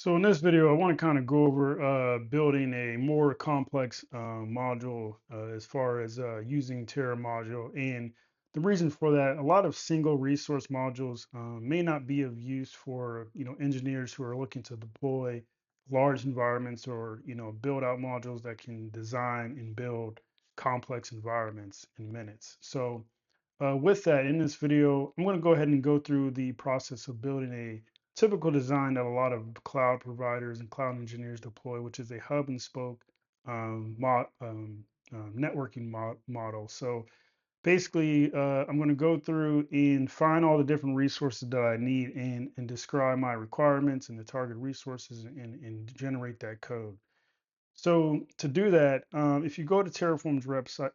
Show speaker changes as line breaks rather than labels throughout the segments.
So in this video, I want to kind of go over building a more complex module as far as using Terra module. And the reason for that, a lot of single resource modules may not be of use for engineers who are looking to deploy large environments or build out modules that can design and build complex environments in minutes. So with that, in this video, I'm going to go ahead and go through the process of building a typical design that a lot of cloud providers and cloud engineers deploy, which is a hub and spoke networking model. So basically, I'm going to go through and find all the different resources that I need and describe my requirements and the target resources and generate that code. So to do that, if you go to Terraform's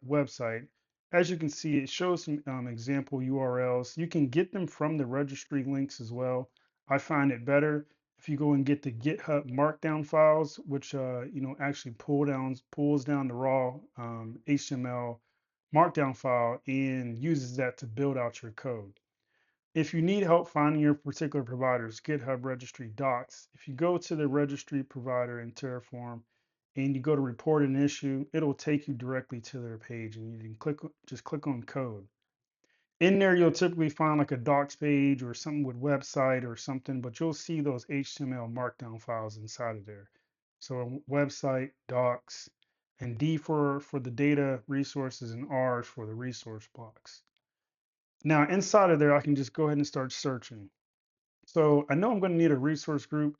website, as you can see, it shows some example URLs. You can get them from the registry links as well. I find it better if you go and get the GitHub Markdown files, which actually pulls down the raw HTML Markdown file and uses that to build out your code. If you need help finding your particular provider's GitHub registry docs, if you go to the registry provider in Terraform and you go to report an issue, it'll take you directly to their page and you can just click on code. In there, you'll typically find like a docs page or something with website or something, but you'll see those HTML markdown files inside of there. So website, docs, and D for the data resources and R for the resource blocks. Now inside of there, I can just go ahead and start searching. So I know I'm going to need a resource group.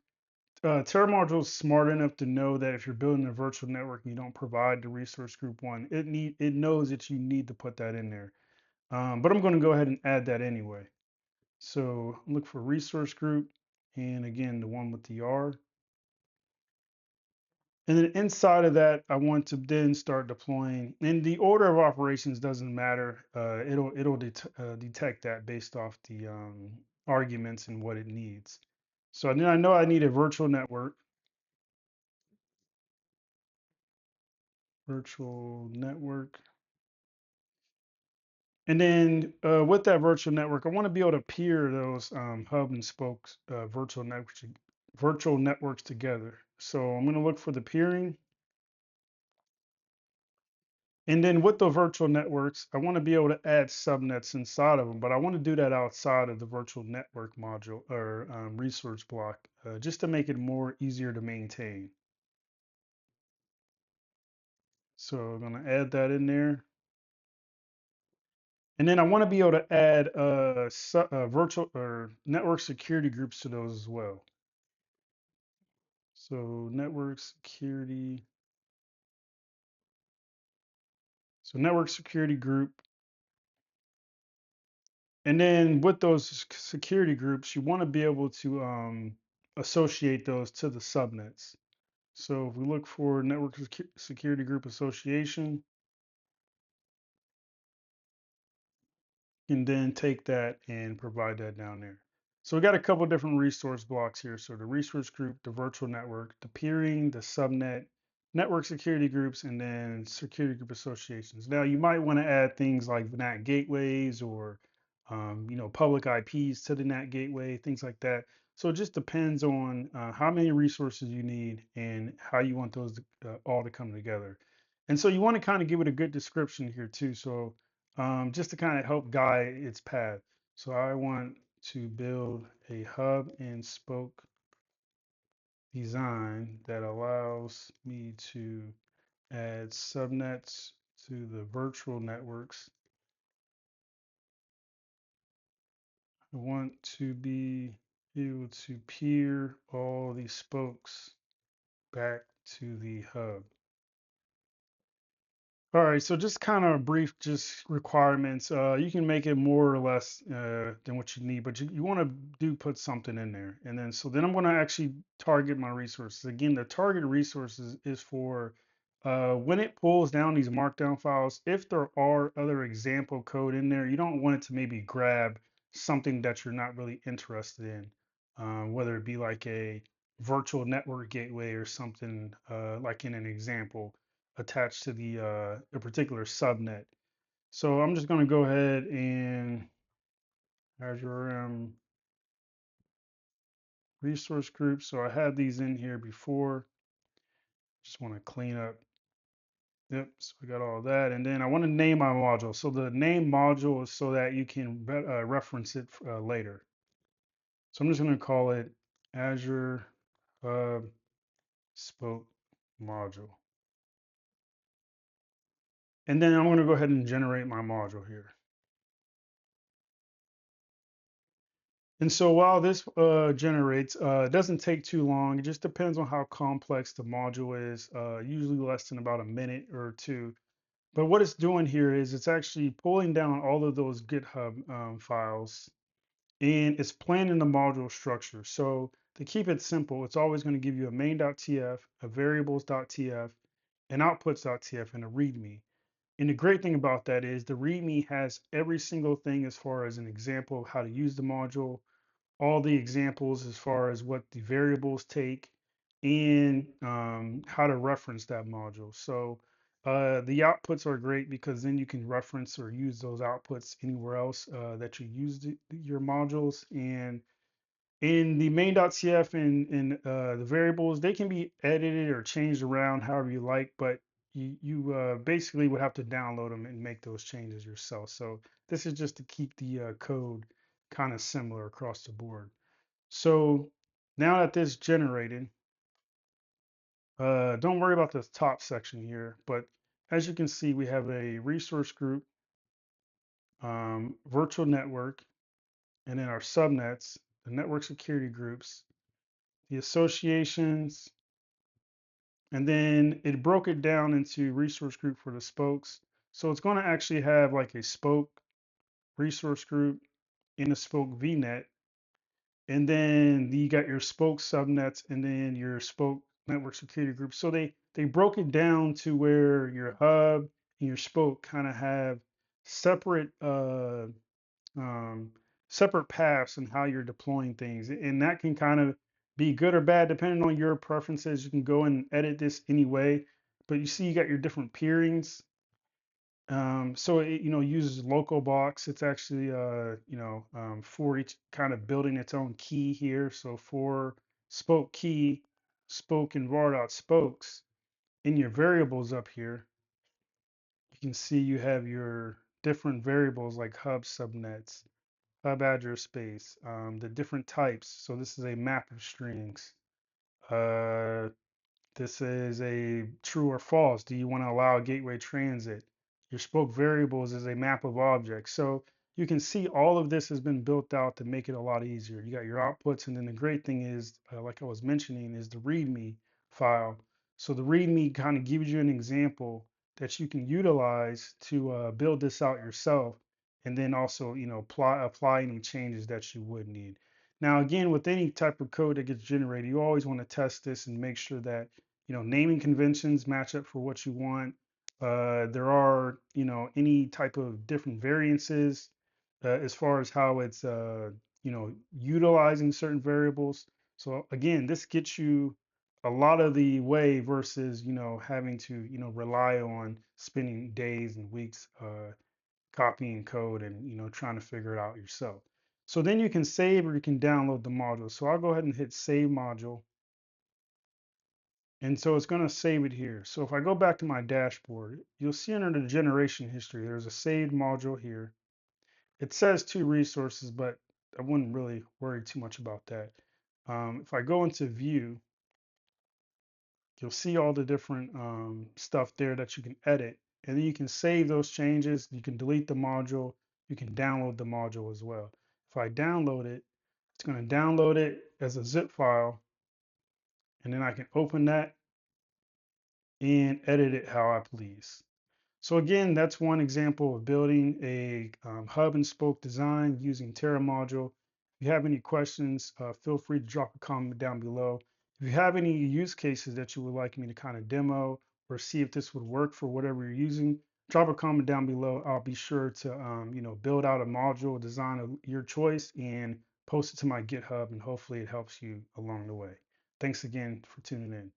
Terra is smart enough to know that if you're building a virtual network and you don't provide the resource group one, it knows that you need to put that in there. But I'm going to go ahead and add that anyway. So look for resource group, and again the one with the R. And then inside of that, I want to then start deploying. And the order of operations doesn't matter. It'll detect that based off the arguments and what it needs. So then I know I need a virtual network. And then with that virtual network, I want to be able to peer those hub and spokes virtual networks together. So I'm going to look for the peering. And then with the virtual networks, I want to be able to add subnets inside of them, but I want to do that outside of the virtual network module or resource block, just to make it more easier to maintain. So I'm going to add that in there. And then I want to be able to add virtual or network security groups to those as well. So network security. So network security group. And then with those security groups, you want to be able to associate those to the subnets. So if we look for network security group association, you can then take that and provide that down there. So we got a couple different resource blocks here. So the resource group, the virtual network, the peering, the subnet, network security groups, and then security group associations. Now you might want to add things like NAT gateways or public IPs to the NAT gateway, things like that. So it just depends on how many resources you need and how you want those all to come together. And so you want to kind of give it a good description here too. So just to kind of help guide its path. So I want to build a hub and spoke design that allows me to add subnets to the virtual networks. I want to be able to peer all these spokes back to the hub. All right, so just kind of brief, just requirements. You can make it more or less than what you need, but you want to do put something in there. And then, so then I'm going to actually target my resources. Again, the target resources is for when it pulls down these markdown files, if there are other example code in there, you don't want it to maybe grab something that you're not really interested in, whether it be like a virtual network gateway or something like in an example attached to the a particular subnet. So I'm just going to go ahead and Azure resource groups. So I had these in here before. Just want to clean up. Yep, so we got all that. And then I want to name my module. So the name module is so that you can reference it later. So I'm just going to call it Azure Hub Spoke module. And then I'm going to go ahead and generate my module here. And so while this generates, it doesn't take too long. It just depends on how complex the module is, usually less than about a minute or two. But what it's doing here is it's actually pulling down all of those GitHub files and it's planning the module structure. So to keep it simple, it's always going to give you a main.tf, a variables.tf, an outputs.tf, and a readme. And the great thing about that is the README has every single thing as far as an example of how to use the module, all the examples as far as what the variables take, and how to reference that module. So the outputs are great because then you can reference or use those outputs anywhere else that you use your modules. And in the main.cf and the variables, they can be edited or changed around however you like, but you basically would have to download them and make those changes yourself. So this is just to keep the code kind of similar across the board. So now that this generated, don't worry about the top section here, but as you can see, we have a resource group, virtual network, and then our subnets, the network security groups, the associations, and then it broke it down into resource group for the spokes. So it's going to actually have like a spoke resource group in a spoke VNet, and then you got your spoke subnets and then your spoke network security group. So they broke it down to where your hub and your spoke kind of have separate um, separate paths and how you're deploying things. And that can kind of be good or bad depending on your preferences. You can go and edit this anyway, but you see you got your different peerings. So it, uses local box. It's actually, for each kind of building its own key here. So for spoke key, spoke and var spokes in your variables up here, you can see you have your different variables like hub subnets, hub address space, the different types. So this is a map of strings. Uh, this is a true or false. Do you want to allow gateway transit? Your spoke variables is a map of objects. So you can see all of this has been built out to make it a lot easier. You got your outputs, and then the great thing is, like I was mentioning, is the README file. So the README kind of gives you an example that you can utilize to build this out yourself, and then also, apply any changes that you would need. Now, again, with any type of code that gets generated, you always want to test this and make sure that naming conventions match up for what you want. There are, any type of different variances as far as how it's, utilizing certain variables. So again, this gets you a lot of the way versus, having to, rely on spending days and weeks copying code and, trying to figure it out yourself. So then you can save or you can download the module. So I'll go ahead and hit save module. And so it's going to save it here. So if I go back to my dashboard, you'll see under the generation history, there's a saved module here. It says 2 resources, but I wouldn't really worry too much about that. If I go into view, you'll see all the different stuff there that you can edit. And then you can save those changes. You can delete the module. You can download the module as well. If I download it, it's going to download it as a zip file. And then I can open that and edit it how I please. So again, that's one example of building a hub and spoke design using Terra module. If you have any questions, feel free to drop a comment down below. If you have any use cases that you would like me to kind of demo or see if this would work for whatever you're using, drop a comment down below. I'll be sure to build out a module design of your choice and post it to my GitHub, and hopefully it helps you along the way. Thanks again for tuning in.